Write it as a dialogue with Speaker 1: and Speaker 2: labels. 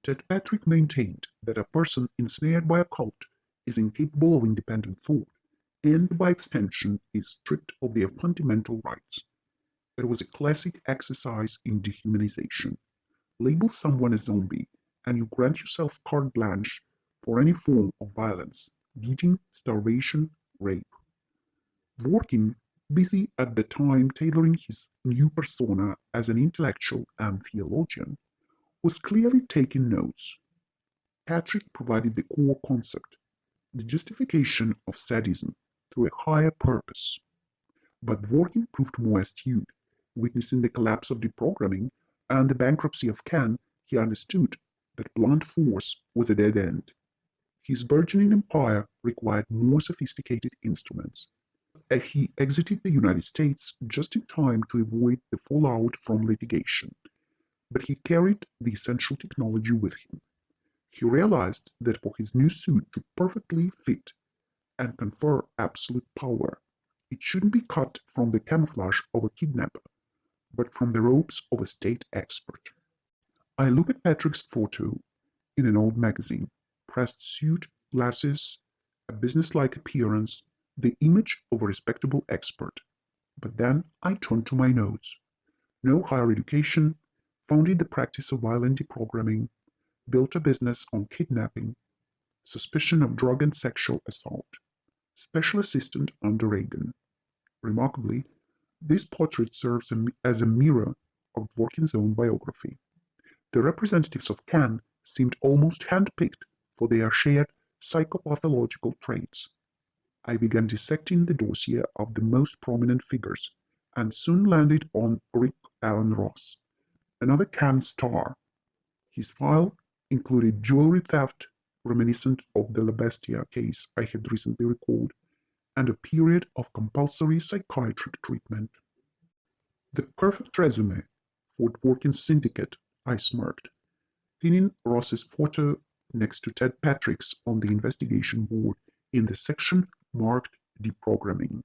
Speaker 1: Ted Patrick maintained that a person ensnared by a cult is incapable of independent thought and, by extension, is stripped of their fundamental rights. It was a classic exercise in dehumanization. Label someone a zombie, and you grant yourself carte blanche for any form of violence, beating, starvation, rape. Dworkin, busy at the time tailoring his new persona as an intellectual and theologian, was clearly taking notes. Patrick provided the core concept, the justification of sadism through a higher purpose. But Dworkin proved more astute. Witnessing the collapse of deprogramming and the bankruptcy of Khan, he understood that blunt force was a dead end. His burgeoning empire required more sophisticated instruments. He exited the United States just in time to avoid the fallout from litigation, but he carried the essential technology with him. He realized that for his new suit to perfectly fit and confer absolute power, it shouldn't be cut from the camouflage of a kidnapper, but from the robes of a state expert. I look at Patrick's photo in an old magazine, pressed suit, glasses, a businesslike appearance, the image of a respectable expert. But then I turn to my notes. No higher education, founded the practice of violent deprogramming, built a business on kidnapping, suspicion of drug and sexual assault, special assistant under Reagan. Remarkably, this portrait serves as a mirror of Dworkin's own biography. The representatives of Khan seemed almost handpicked for their shared psychopathological traits. I began dissecting the dossier of the most prominent figures, and soon landed on Rick Allen Ross, another Khan star. His file included jewelry theft reminiscent of the La Bestia case I had recently recalled, and a period of compulsory psychiatric treatment. The perfect resume for Dworkin's syndicate, I smirked, pinning Ross's photo next to Ted Patrick's on the investigation board in the section marked Deprogramming.